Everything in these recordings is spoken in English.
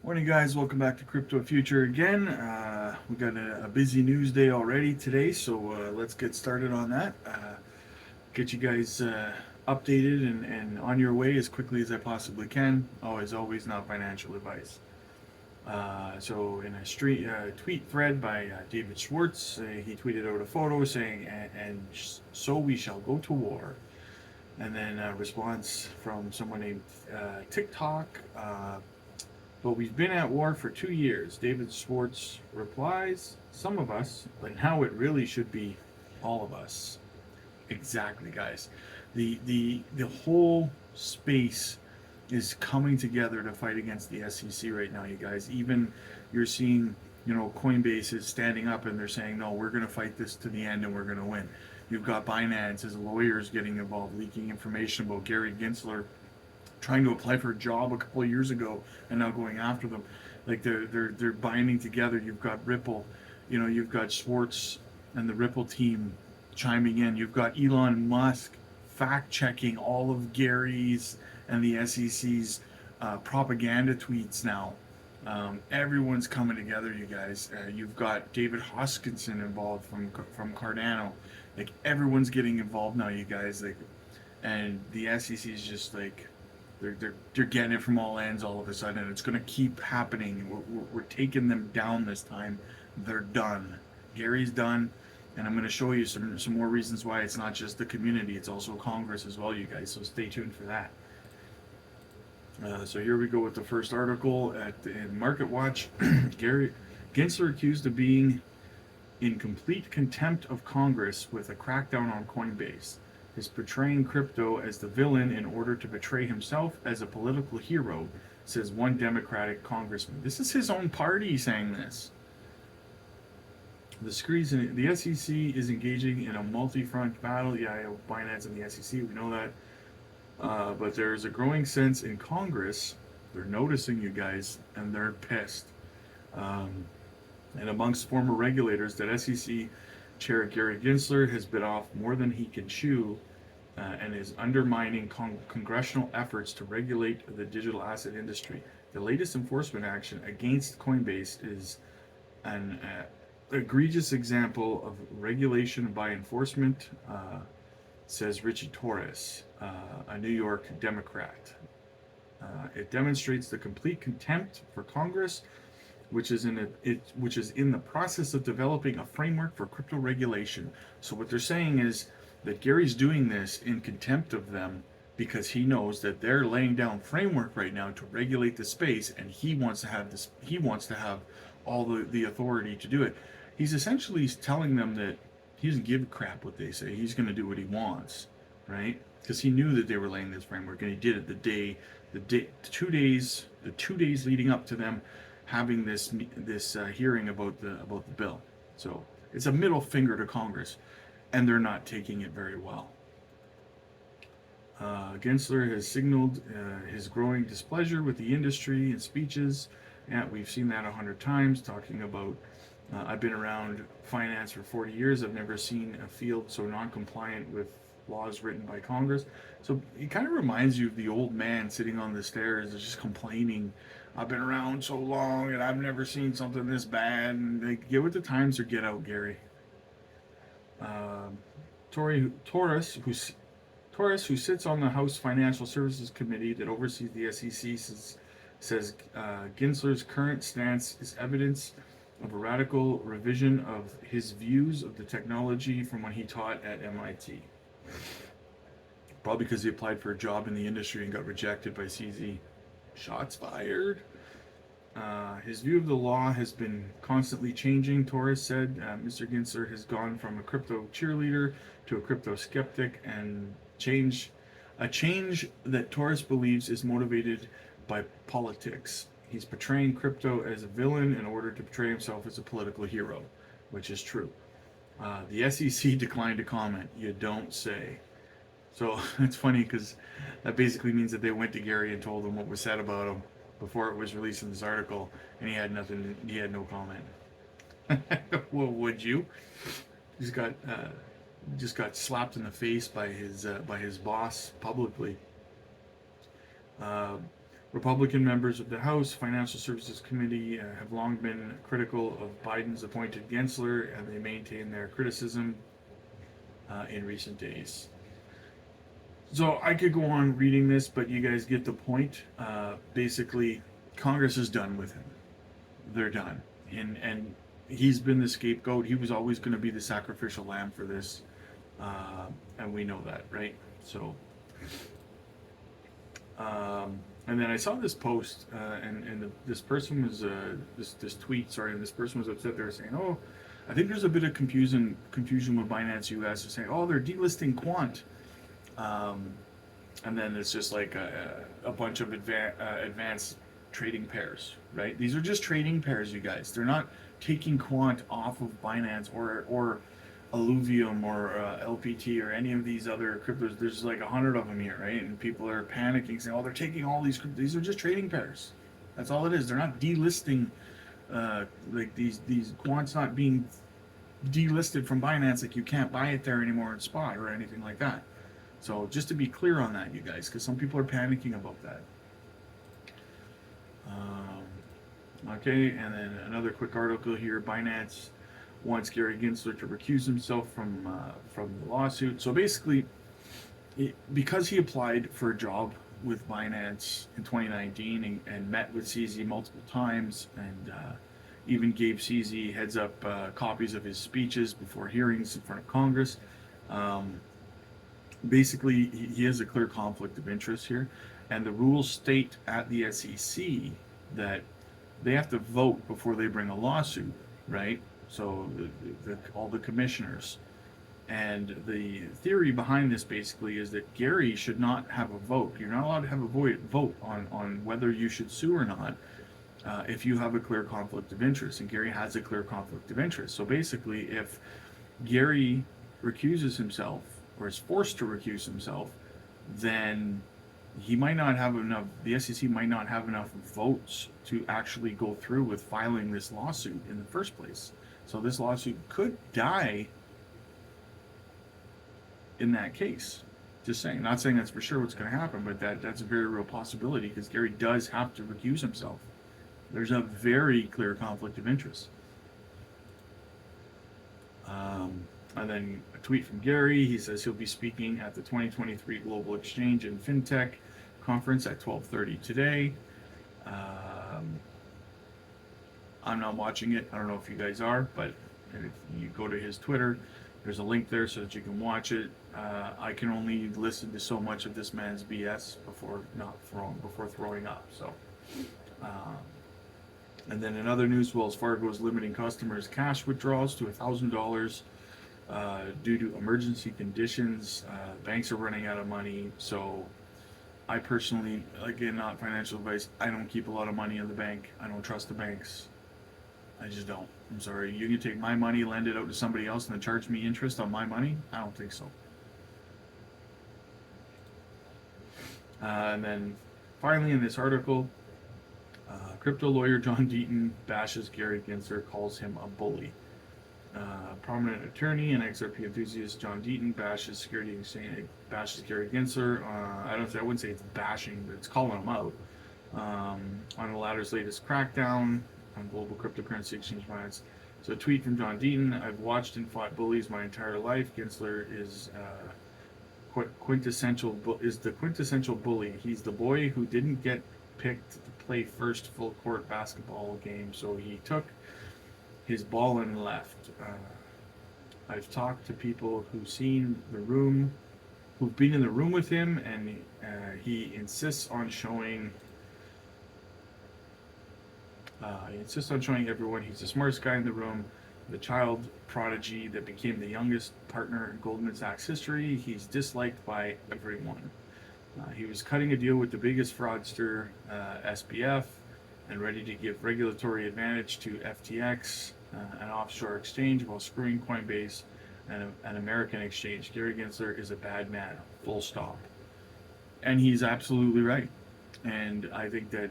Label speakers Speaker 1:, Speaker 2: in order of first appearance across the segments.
Speaker 1: Morning, guys. Welcome back to Crypto Future again. We got a busy news day already today, so let's get started on that. Get you guys updated and on your way as quickly as I possibly can. Always, not financial advice. So, in a tweet thread by David Schwartz, he tweeted out a photo saying, and so we shall go to war. And then a response from someone named TikTok. But we've been at war for 2 years. David Schwartz replies, some of us, but now it really should be all of us. Exactly, guys. The whole space is coming together to fight against the SEC right now, you guys. Even you're seeing, Coinbase is standing up and they're saying, no, we're going to fight this to the end and we're going to win. You've got Binance's lawyers getting involved, leaking information about Gary Gensler trying to apply for a job a couple of years ago and now going after them. Like they're binding together. You've got Ripple, you've got Schwartz and the Ripple team chiming in. You've got Elon Musk fact checking all of Gary's and the SEC's propaganda tweets now. Everyone's coming together, you guys. You've got David Hoskinson involved from Cardano. Like everyone's getting involved now, you guys. Like, and the SEC is just like they're getting it from all ends all of a sudden, and it's going to keep happening. We're taking them down this time. They're done. Gary's done, and I'm going to show you some more reasons why it's not just the community, it's also Congress as well, you guys. So stay tuned for that. So here we go with the first article in Market Watch. Gary Gensler accused of being in complete contempt of Congress with a crackdown on Coinbase. Is portraying crypto as the villain in order to portray himself as a political hero, says one Democratic congressman. This is his own party saying this. The SEC is engaging in a multi-front battle. Yeah, Binance and the SEC, we know that. But there is a growing sense in Congress, they're noticing you guys, and they're pissed. And amongst former regulators, that SEC Chair Gary Gensler has bit off more than he can chew and is undermining congressional efforts to regulate the digital asset industry. The latest enforcement action against Coinbase is an egregious example of regulation by enforcement, says Richie Torres, a New York Democrat. It demonstrates the complete contempt for Congress, which is in the process of developing a framework for crypto regulation. So what they're saying is that Gary's doing this in contempt of them because he knows that they're laying down framework right now to regulate the space, and he wants to have this. He wants to have all the authority to do it. He's essentially telling them that he doesn't give a crap what they say. He's going to do what he wants, right? Because he knew that they were laying this framework, and he did it the 2 days leading up to them having this hearing about the bill. So it's a middle finger to Congress, and they're not taking it very well. Gensler has signaled his growing displeasure with the industry in speeches. Yeah, we've seen that 100 times, talking about I've been around finance for 40 years. I've never seen a field so non-compliant with laws written by Congress. So it kind of reminds you of the old man sitting on the stairs just complaining, I've been around so long and I've never seen something this bad. And they get with the times or get out, Gary. Torres, who sits on the House Financial Services Committee that oversees the SEC, says Gensler's current stance is evidence of a radical revision of his views of the technology from when he taught at MIT. Probably because he applied for a job in the industry and got rejected by CZ. Shots fired. His view of the law has been constantly changing, Torres said. Mr. Gensler has gone from a crypto cheerleader to a crypto skeptic, and a change that Torres believes is motivated by politics. He's portraying crypto as a villain in order to portray himself as a political hero, which is true. The SEC declined to comment. You don't say. So it's funny because that basically means that they went to Gary and told him what was said about him before it was released in this article, and he had no comment. Well, would you? He's just got slapped in the face by his boss publicly. Republican members of the House Financial Services Committee have long been critical of Biden's appointed Gensler, and they maintain their criticism in recent days. So I could go on reading this, but you guys get the point. Basically, Congress is done with him. They're done, and he's been the scapegoat. He was always going to be the sacrificial lamb for this, and we know that, right? So, and then I saw this post, and this person was this tweet. Sorry, and this person was upset. They were saying, "Oh, I think there's a bit of confusion with Binance US." They're saying, "Oh, they're delisting Quant." And then it's just like a bunch of advanced trading pairs, right? These are just trading pairs, you guys. They're not taking Quant off of Binance or Alluvium or LPT or any of these other cryptos. There's like 100 of them here, right? And people are panicking, saying, "Oh, they're taking all these cryptos." These are just trading pairs. That's all it is. They're not delisting like these Quant's not being delisted from Binance. Like you can't buy it there anymore in spot or anything like that. So just to be clear on that, you guys, because some people are panicking about that. Okay, and then another quick article here. Binance wants Gary Gensler to recuse himself from the lawsuit. So basically, because he applied for a job with Binance in 2019 and met with CZ multiple times and even gave CZ heads up copies of his speeches before hearings in front of Congress. Basically, he has a clear conflict of interest here, and the rules state at the SEC that they have to vote before they bring a lawsuit, right? So all the commissioners. And the theory behind this basically is that Gary should not have a vote. You're not allowed to have a vote on whether you should sue or not if you have a clear conflict of interest. And Gary has a clear conflict of interest. So basically, if Gary recuses himself or is forced to recuse himself, then he might not have enough, the SEC might not have enough votes to actually go through with filing this lawsuit in the first place. So this lawsuit could die in that case. Just saying, not saying that's for sure what's going to happen, but that's a very real possibility because Gary does have to recuse himself. There's a very clear conflict of interest. And then a tweet from Gary. He says he'll be speaking at the 2023 Global Exchange and FinTech Conference at 12:30 today. I'm not watching it. I don't know if you guys are, but if you go to his Twitter, there's a link there so that you can watch it. I can only listen to so much of this man's BS before throwing up. So, and then in other news, Wells Fargo is limiting customers' cash withdrawals to $1,000 due to emergency conditions. Banks are running out of money. So, I personally, again, not financial advice, I don't keep a lot of money in the bank. I don't trust the banks. I just don't. I'm sorry. You can take my money, lend it out to somebody else, and then charge me interest on my money? I don't think so. And then finally in this article, crypto lawyer John Deaton bashes Gary Gensler, calls him a bully. Prominent attorney and XRP enthusiast John Deaton bashes Gary Gensler. I wouldn't say it's bashing, but it's calling him out on the latter's latest crackdown on global cryptocurrency exchange finance. So a tweet from John Deaton: "I've watched and fought bullies my entire life. Gensler is the quintessential bully. He's the boy who didn't get picked to play first full court basketball game, so he took his ball and left. I've talked to people who've been in the room with him, and he insists on showing everyone he's the smartest guy in the room, the child prodigy that became the youngest partner in Goldman Sachs history. He's disliked by everyone. He was cutting a deal with the biggest fraudster, SBF, and ready to give regulatory advantage to FTX, an offshore exchange, while screwing Coinbase and an American exchange. Gary Gensler is a bad man, full stop." And he's absolutely right. And I think that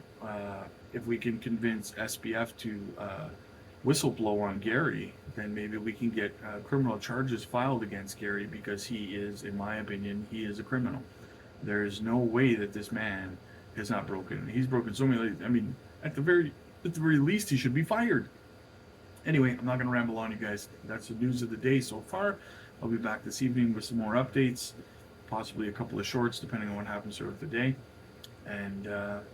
Speaker 1: if we can convince SBF to whistleblow on Gary, then maybe we can get criminal charges filed against Gary, because he is, in my opinion, he is a criminal. There is no way that this man is not broken. He's broken so many. I mean, at the very least, he should be fired. Anyway, I'm not going to ramble on, you guys. That's the news of the day so far. I'll be back this evening with some more updates, possibly a couple of shorts, depending on what happens throughout the day. And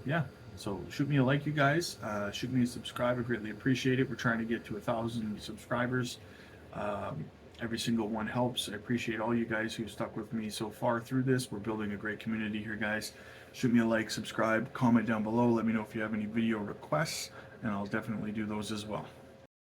Speaker 1: yeah, so shoot me a like, you guys. Shoot me a subscribe. I greatly appreciate it. We're trying to get to 1,000 subscribers. Every single one helps. I appreciate all you guys who've stuck with me so far through this. We're building a great community here, guys. Shoot me a like, subscribe, comment down below. Let me know if you have any video requests, and I'll definitely do those as well.